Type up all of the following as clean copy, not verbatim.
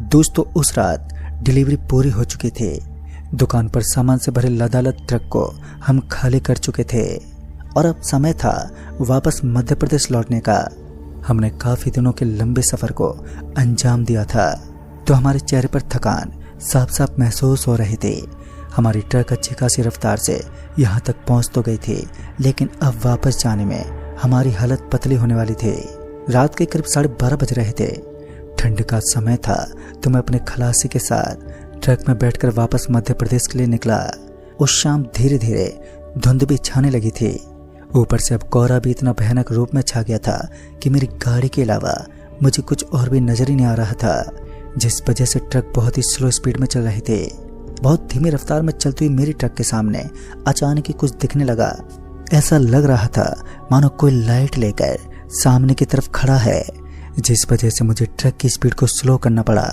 दोस्तों, उस रात डिलीवरी पूरी हो चुकी थी। दुकान पर सामान से भरे लदालद ट्रक को हम खाली कर चुके थे और अब समय था वापस मध्य प्रदेश लौटने का। हमने काफी दिनों के लंबे सफर को अंजाम दिया था, तो हमारे चेहरे पर थकान साफ साफ महसूस हो रही थी। हमारी ट्रक अच्छी खासी रफ्तार से यहाँ तक पहुँच तो गई थी, लेकिन अब वापस जाने में हमारी हालत पतली होने वाली थी। रात के करीब 12:30 बज रहे थे। ठंड का समय था, तो मैं अपने खलासी के साथ ट्रक में बैठकर वापस मध्य प्रदेश के लिए निकला। उस शाम धीरे धीरे धुंध भी छाने लगी थी। ऊपर से अब कोहरा भी इतना भयानक रूप में छा गया था कि मेरी गाड़ी के अलावा मुझे कुछ और भी नजर ही नहीं आ रहा था, जिस वजह से ट्रक बहुत ही स्लो स्पीड में चल रही थी। बहुत धीमी रफ्तार में चलती हुई मेरी ट्रक के सामने अचानक ही कुछ दिखने लगा। ऐसा लग रहा था मानो कोई लाइट लेकर सामने की तरफ खड़ा है, जिस वजह से मुझे ट्रक की स्पीड को स्लो करना पड़ा।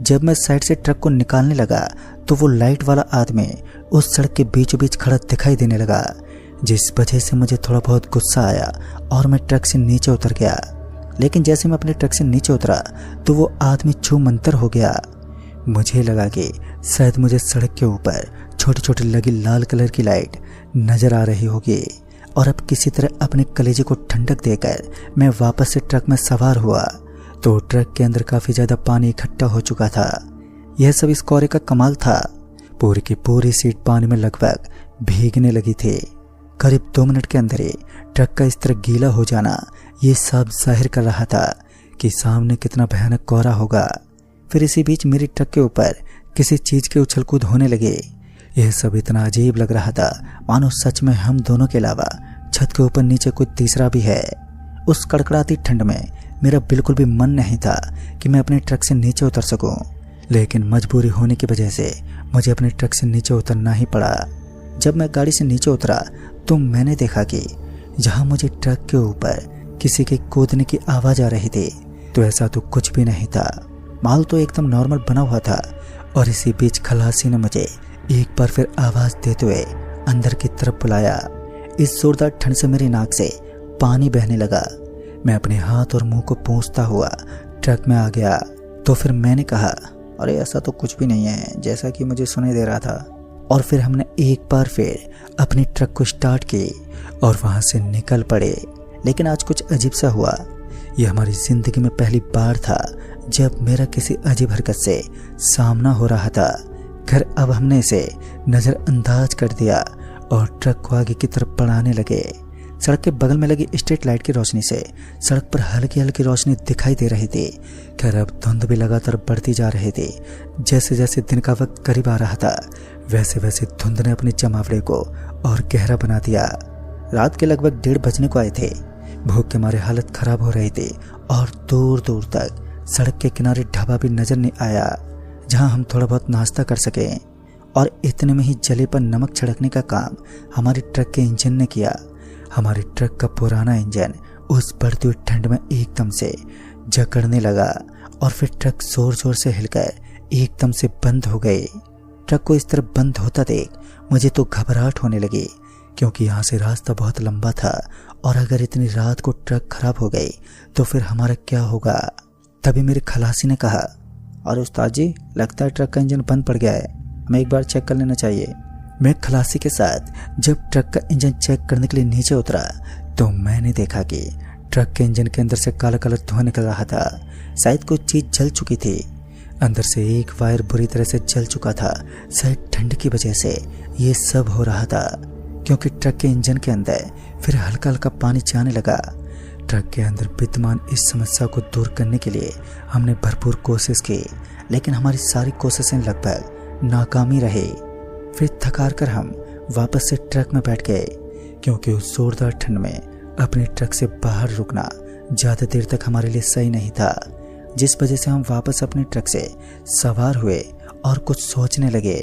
जब मैं साइड से ट्रक को निकालने लगा तो वो लाइट वाला आदमी उस सड़क के बीचों बीच खड़ा दिखाई देने लगा, जिस वजह से मुझे थोड़ा बहुत गुस्सा आया और मैं ट्रक से नीचे उतर गया। लेकिन जैसे मैं अपने ट्रक से नीचे उतरा तो वो आदमी छूमंतर हो गया। मुझे लगा कि शायद मुझे सड़क के ऊपर छोटी छोटी लगी लाल कलर की लाइट नजर आ रही होगी, और अब किसी तरह अपने कलेजे को ठंडक देकर मैं वापस से ट्रक में सवार हुआ तो ट्रक के अंदर काफी ज्यादा पानी इकट्ठा हो चुका था। यह सब इस कोहरे का कमाल था। पूरी की पूरी सीट पानी में लगभग भीगने लगी थी। करीब 2 मिनट के अंदर ही ट्रक का इस तरह गीला हो जाना ये सब जाहिर कर रहा था कि सामने कितना भयानक कोहरा होगा। फिर इसी बीच मेरी ट्रक के ऊपर किसी चीज के उछल कूद होने लगे। यह सब इतना अजीब लग रहा था मानो सच में हम दोनों के अलावा छत के ऊपर नीचे कोई तीसरा भी है। उस कड़कड़ाती ठंड में मेरा बिल्कुल भी मन नहीं था कि मैं अपने ट्रक से नीचे उतर सकूं, लेकिन मजबूरी होने की वजह से मुझे अपने ट्रक से नीचे उतरना ही पड़ा। जब मैं गाड़ी से नीचे उतरा तो मैंने देखा कि जहां मुझे ट्रक के ऊपर किसी के कूदने की आवाज आ रही थी, तो ऐसा तो कुछ भी नहीं था। माल तो एकदम नॉर्मल बना हुआ था। और इसी बीच खलासी ने मुझे एक बार फिर आवाज देते हुए अंदर की तरफ बुलाया। इस जोरदार ठंड से मेरी नाक से पानी बहने लगा। मैं अपने हाथ और मुंह को पोंछता हुआ ट्रक में आ गया। तो फिर मैंने कहा, अरे ऐसा तो कुछ भी नहीं है जैसा कि मुझे सुनाई दे रहा था। और फिर हमने एक बार फिर अपनी ट्रक को स्टार्ट की और वहां से निकल पड़े। लेकिन आज कुछ अजीब सा हुआ। यह हमारी जिंदगी में पहली बार था जब मेरा किसी अजीब हरकत से सामना हो रहा था। खैर, अब हमने इसे नजरअंदाज कर दिया और ट्रक को आगे की तरफ बढ़ाने लगे। सड़क के बगल में लगी स्ट्रीट लाइट की रोशनी से सड़क पर हल्की हल्की रोशनी दिखाई दे रही थी। खैर, अब धुंध भी लगातार बढ़ती जा रही थी। जैसे जैसे दिन का वक्त करीब आ रहा था, वैसे वैसे धुंध ने अपने जमावड़े को और गहरा बना दिया। रात के लगभग 1:30 बजने को आए थे। भूख के मारे हालत खराब हो रही थी और दूर दूर तक सड़क के किनारे ढाबा भी नजर नहीं आया जहां हम थोड़ा बहुत नाश्ता कर सके। और इतने में ही जले पर नमक छिड़कने का काम हमारी ट्रक के इंजन ने किया। हमारी ट्रक का पुराना इंजन उस बढ़ती हुई ठंड में एकदम से जकड़ने लगा और फिर ट्रक जोर जोर से हिलकर एकदम से बंद हो गई। ट्रक को इस तरह बंद होता देख मुझे तो घबराहट होने लगी, क्योंकि यहाँ से रास्ता बहुत लंबा था और अगर इतनी रात को ट्रक खराब हो गई तो फिर हमारा क्या होगा। तभी मेरे खलासी ने कहा, अरे उस्ताद जी, लगता है ट्रक का इंजन बंद पड़ गया है, हमें एक बार चेक कर लेना चाहिए। मैं खलासी के साथ जब ट्रक का इंजन चेक करने के लिए नीचे उतरा तो मैंने देखा कि ट्रक के इंजन के अंदर से काला काला धुआं निकल रहा था। शायद कोई चीज जल चुकी थी। अंदर से एक वायर बुरी तरह से जल चुका था। शायद ठंड की वजह से ये सब हो रहा था, क्योंकि ट्रक के इंजन के अंदर फिर हल्का हल्का पानी जाने लगा। ट्रक के अंदर विद्यमान इस समस्या को दूर करने के लिए हमने भरपूर कोशिश की, लेकिन हमारी सारी कोशिशें लगभग नाकामी रही। फिर थकार कर हम वापस से ट्रक में बैठ गए, क्योंकि उस जोरदार ठंड में अपने ट्रक से बाहर रुकना ज्यादा देर तक हमारे लिए सही नहीं था, जिस वजह से हम वापस अपने ट्रक से सवार हुए और कुछ सोचने लगे।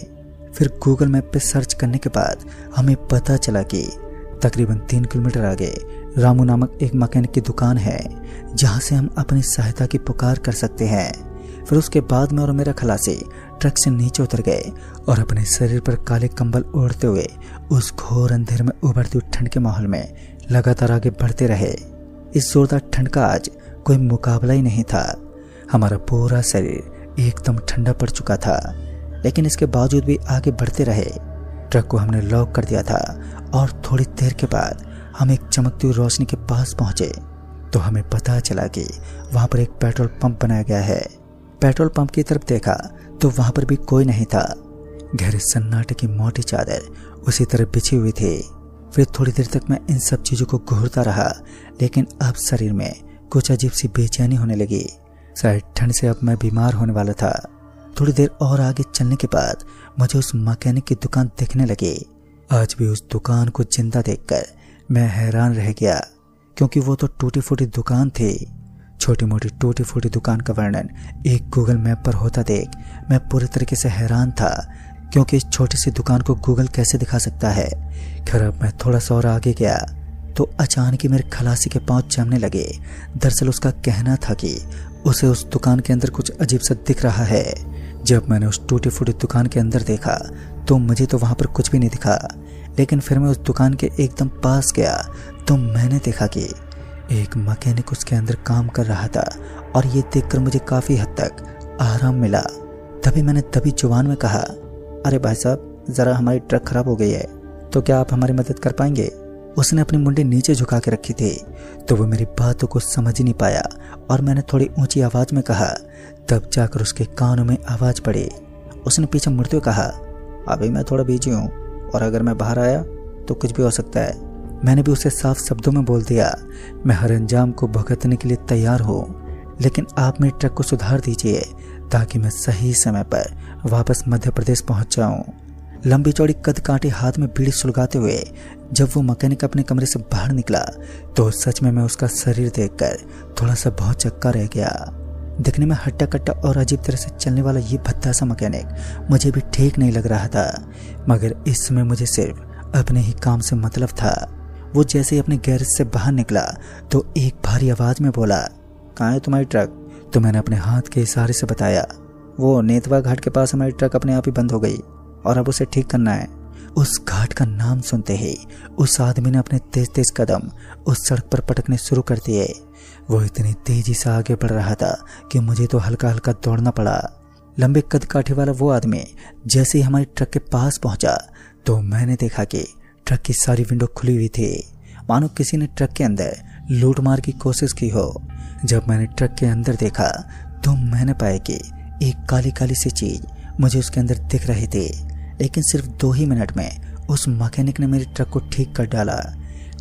फिर गूगल मैप पे सर्च करने के बाद हमें पता चला कि तकरीबन 3 किलोमीटर आगे रामू नामक एक मैकेनिक की दुकान है, जहां से हम अपनी सहायता की पुकार कर सकते हैं। फिर उसके बाद मैं और मेरा खलासी ट्रक से नीचे उतर गए और अपने शरीर पर काले कंबल ओढ़ते हुए उस घोर अंधेरे में उभरती हुई ठंड के माहौल में लगातार आगे बढ़ते रहे। इस जोरदार ठंड का आज कोई मुकाबला ही नहीं था। हमारा पूरा शरीर एकदम ठंडा पड़ चुका था, लेकिन इसके बावजूद भी आगे बढ़ते रहे। ट्रक को हमने लॉक कर दिया था और थोड़ी देर के बाद हम एक चमकती हुई रोशनी के पास पहुंचे तो हमें पता चला कि वहां पर एक पेट्रोल पंप बनाया गया है। पेट्रोल पंप की तरफ देखा तो वहां पर भी कोई नहीं था। गहरे सन्नाटे की मोटी चादर उसी तरह बिछी हुई थी। फिर थोड़ी देर तक मैं इन सब चीजों को घूरता रहा, लेकिन अब शरीर में कुछ अजीब सी बेचैनी होने लगी। शायद ठंड से अब मैं बीमार होने वाला था। थोड़ी देर और आगे चलने के बाद मुझे उस मैकेनिक की दुकान दिखने लगी। आज भी उस दुकान को जिंदा देखकर मैं हैरान रह गया, क्योंकि वो तो टूटी फूटी दुकान थी। छोटी मोटी टूटी फूटी दुकान का वर्णन एक गूगल मैप पर होता देख मैं पूरी तरीके से हैरान था, क्योंकि इस छोटी सी दुकान को गूगल कैसे दिखा सकता है। खैर अब मैं थोड़ा सा और आगे गया तो अचानक ही मेरे खलासी के पांव जमने लगे। दरअसल उसका कहना था कि उसे उस दुकान के अंदर कुछ अजीब सा दिख रहा है। जब मैंने उस टूटी फूटी दुकान के अंदर देखा तो मुझे तो वहां पर कुछ भी नहीं दिखा, लेकिन फिर मैं उस दुकान के एकदम पास गया तो मैंने देखा कि एक मैकेनिक उसके अंदर काम कर रहा था, और ये देखकर मुझे काफी हद तक आराम मिला। तभी मैंने जुबान में कहा, अरे भाई साहब, जरा हमारी ट्रक खराब हो गई है, तो क्या आप हमारी मदद कर पाएंगे? उसने अपनी मुंडी नीचे झुका के रखी थी, तो वो मेरी बातों को समझ ही नहीं पाया और मैंने थोड़ी ऊंची आवाज में कहा। तब जाकर उसके कानों में आवाज पड़ी। उसने पीछे मुड़ते हुए कहा, अभी मैं थोड़ा बिजी हूँ और अगर मैं बाहर आया तो कुछ भी हो सकता है। मैंने भी उसे साफ शब्दों में बोल दिया, मैं हर अंजाम को भुगतने के लिए तैयार हूँ, लेकिन आप मेरी ट्रक को सुधार दीजिए ताकि मैं सही समय पर वापस मध्य प्रदेश पहुंच जाऊं। लंबी चौड़ी कद कांटे हाथ में बीड़ी सुलगाते हुए जब वो मैकेनिक अपने कमरे से बाहर निकला तो सच में मैं उसका शरीर देखकर थोड़ा सा बहुत चक्का रह गया। दिखने में हट्टा कट्टा और अजीब तरह से चलने वाला ये भद्दा सा मैकेनिक मुझे भी ठीक नहीं लग रहा था, मगर इस समय मुझे सिर्फ अपने ही काम से मतलब था। वो जैसे ही अपने गैरेज से बाहर निकला तो एक भारी आवाज में बोला, कहाँ है तुम्हारी ट्रक? तो मैंने अपने हाथ के इशारे से बताया, वो नेतवा घाट के पास हमारी ट्रक अपने आप ही बंद हो गई और अब उसे ठीक करना है। उस घाट का नाम सुनते ही उस आदमी ने अपने तेज तेज कदम उस सड़क पर पटकने शुरू कर दिए। वो इतनी तेजी से आगे बढ़ रहा था कि मुझे तो हल्का हल्का दौड़ना पड़ा। लंबे कद काठे वाला वो आदमी जैसे ही हमारी ट्रक के पास पहुंचा तो मैंने देखा कि ट्रक की सारी विंडो खुली हुई थी, मानो किसी ने ट्रक के अंदर लूटमार की कोशिश की हो। जब मैंने ट्रक के अंदर देखा तो मैंने पाया कि एक काली काली सी चीज मुझे उसके अंदर दिख रही थी, लेकिन सिर्फ 2 ही मिनट में उस मैकेनिक ने मेरी ट्रक को ठीक कर डाला।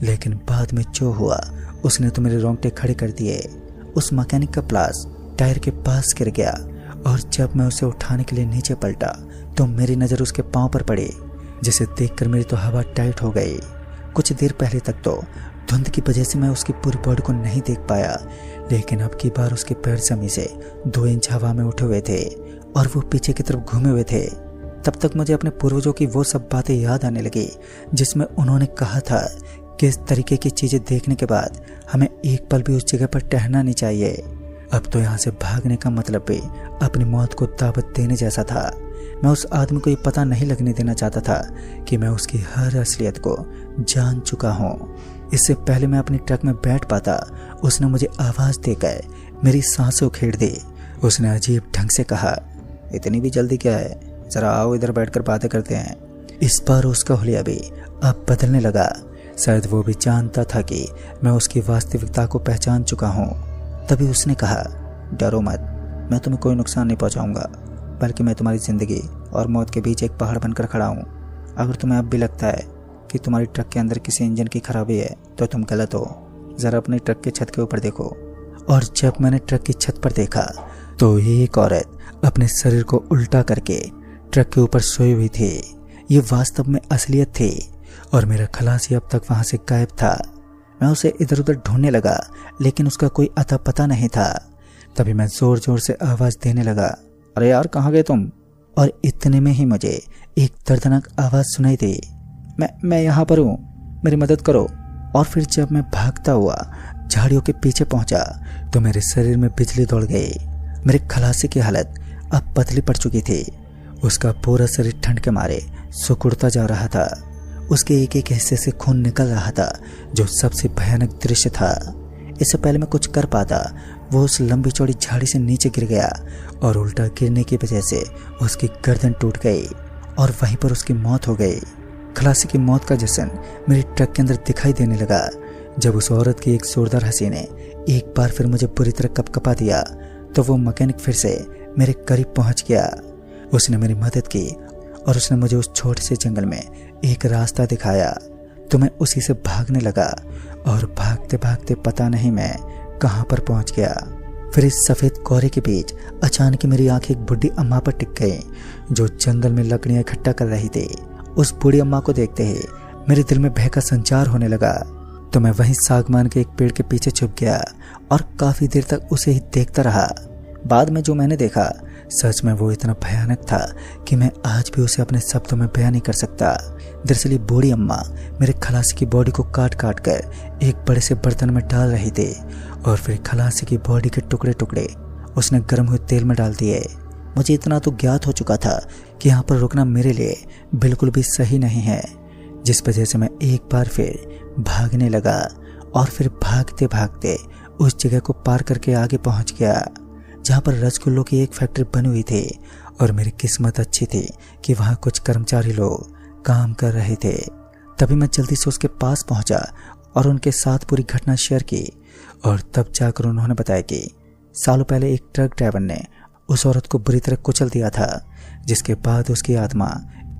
लेकिन बाद में जो हुआ उसने तो मेरे रोंगटे खड़े कर दिए। उस मैकेनिक का प्लास टायर के पास गिर गया और जब मैं उसे उठाने के लिए नीचे पलटा तो मेरी नज़र उसके पांव पर पड़ी, जिसे देखकर मेरी तो हवा टाइट हो गई। कुछ देर पहले तक तो धुंध की वजह से मैं उसकी पूरी बॉडी को नहीं देख पाया, लेकिन अब की बार उसके पैर जमीन से 2 इंच हवा में उठे हुए थे और वो पीछे की तरफ घूमे हुए थे। तब तक मुझे अपने पूर्वजों की वो सब बातें याद आने लगी जिसमें उन्होंने कहा था कि इस तरीके की चीजें देखने के बाद हमें एक पल भी उस जगह पर ठहरना नहीं चाहिए। अब तो यहाँ से भागने का मतलब भी अपनी मौत को दावत देने जैसा था। मैं उस आदमी को ये पता नहीं लगने देना चाहता था कि मैं उसकी हर असलियत को जान चुका हूँ। इससे पहले मैं अपनी ट्रक में बैठ पाता उसने मुझे आवाज देकर मेरी सांसें उखेड़ दी। उसने अजीब ढंग से कहा, इतनी भी जल्दी क्या है, जरा आओ इधर बैठकर बातें करते हैं। इस बार उसका हुलिया भी अब बदलने लगा। शायद वो भी जानता था कि मैं उसकी वास्तविकता को पहचान चुका हूँ। तभी उसने कहा, डरो मत, मैं तुम्हें कोई नुकसान नहीं पहुँचाऊंगा, बल्कि मैं तुम्हारी जिंदगी और मौत के बीच एक पहाड़ बनकर खड़ा हूँ। अगर तुम्हें अब भी लगता है कि तुम्हारी ट्रक के अंदर किसी इंजन की खराबी है तो तुम गलत हो। जरा अपनी ट्रक के छत के ऊपर देखो। और जब मैंने ट्रक की छत पर देखा तो एक औरत अपने शरीर को उल्टा करके ट्रक के ऊपर सोई हुई थी। ये वास्तव में असलियत थी और मेरा खलासी अब तक वहां से गायब था। मैं उसे इधर उधर ढूंढने लगा, लेकिन उसका कोई अता पता नहीं था। तभी मैं जोर जोर से आवाज देने लगा, अरे यार कहाँ गए तुम? और इतने में ही मुझे एक दर्दनाक आवाज सुनाई दी, मैं यहाँ पर हूँ, मेरी मदद करो। और फिर जब मैं भागता हुआ झाड़ियों के पीछे पहुंचा तो मेरे शरीर में बिजली दौड़ गई। मेरे खलासी की हालत अब पतली पड़ चुकी थी। उसका पूरा शरीर ठंड के मारे सिकुड़ता जा रहा था। उसके एक एक हिस्से से खून निकल रहा था, जो सबसे भयानक दृश्य था। इससे पहले मैं कुछ कर पाता वो उस लंबी चौड़ी झाड़ी से नीचे गिर गया और उल्टा गिरने की वजह से उसकी गर्दन टूट गई और वहीं पर उसकी मौत हो गई। खलासी की मौत का जश्न मेरी ट्रक के अंदर दिखाई देने लगा जब उस औरत की एक जोरदार हंसी ने एक बार फिर मुझे बुरी तरह कपकपा दिया तो वो मैकेनिक फिर से मेरे करीब पहुंच गया। उसने मेरी मदद की और उसने मुझे उस छोटे से जंगल में एक रास्ता दिखाया तो मैं उसी से भागने लगा और भागते भागते पता नहीं मैं कहां पर पहुंच गया। फिर इस सफेद कोहरे के बीच अचानक मेरी आंख एक बुढ़ी अम्मा पर टिक गई जो जंगल में लकड़ियां इकट्ठा कर रही थी। उस बूढ़ी अम्मा को देखते ही मेरे दिल में भय का संचार होने लगा तो मैं वहीं सागमान के एक पेड़ के पीछे छुप गया और काफी देर तक उसे ही देखता रहा। बाद में जो मैंने देखा सच में वो इतना भयानक था कि मैं आज भी उसे अपने शब्दों में बयान नहीं कर सकता। दरअसल ये बूढ़ी अम्मा मेरे खलासी की बॉडी को काट काट कर एक बड़े से बर्तन में डाल रही थी और फिर खलासी की बॉडी के टुकड़े टुकड़े उसने गर्म हुए तेल में डाल दिए। मुझे इतना तो ज्ञात हो चुका था कि यहाँ पर रुकना मेरे लिए बिल्कुल भी सही नहीं है, जिस वजह से मैं एक बार फिर भागने लगा और फिर भागते भागते उस जगह को पार करके आगे पहुंच गया जहाँ पर रसगुल्लों की एक फैक्ट्री बनी हुई थी और मेरी किस्मत अच्छी थी कि वहाँ कुछ कर्मचारी लोग काम कर रहे थे। तभी मैं जल्दी से उसके पास पहुंचा और उनके साथ पूरी घटना शेयर की और तब जाकर उन्होंने बताया कि सालों पहले एक ट्रक ड्राइवर ने उस औरत को बुरी तरह कुचल दिया था, जिसके बाद उसकी आत्मा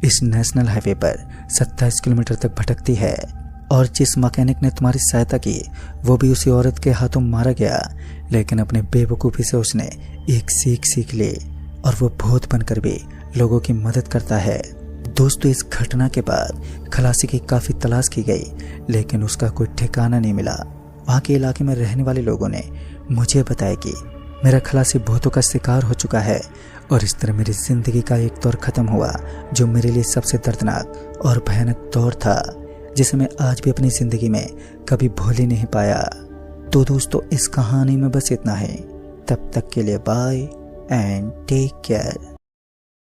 इस नेशनल हाईवे पर 27 किलोमीटर तक भटकती है और जिस मैकेनिक ने तुम्हारी सहायता की वो भी उसी औरत के हाथों मारा गया, लेकिन अपने बेवकूफ़ी से उसने एक सीख ली और वो भूत बनकर भी लोगों की मदद करता है। दोस्तों, इस घटना के बाद खलासी की काफ़ी तलाश की गई लेकिन उसका कोई ठिकाना नहीं मिला। वहाँ के इलाके में रहने वाले लोगों ने मुझे बताया कि मेरा खलासी भूतों का शिकार हो चुका है और इस तरह मेरी जिंदगी का एक दौर खत्म हुआ जो मेरे लिए सबसे दर्दनाक और भयानक दौर था, जिसे मैं आज भी अपनी जिंदगी में कभी भूल ही नहीं पाया। तो दोस्तों, इस कहानी में बस इतना है। तब तक के लिए बाय एंड टेक केयर।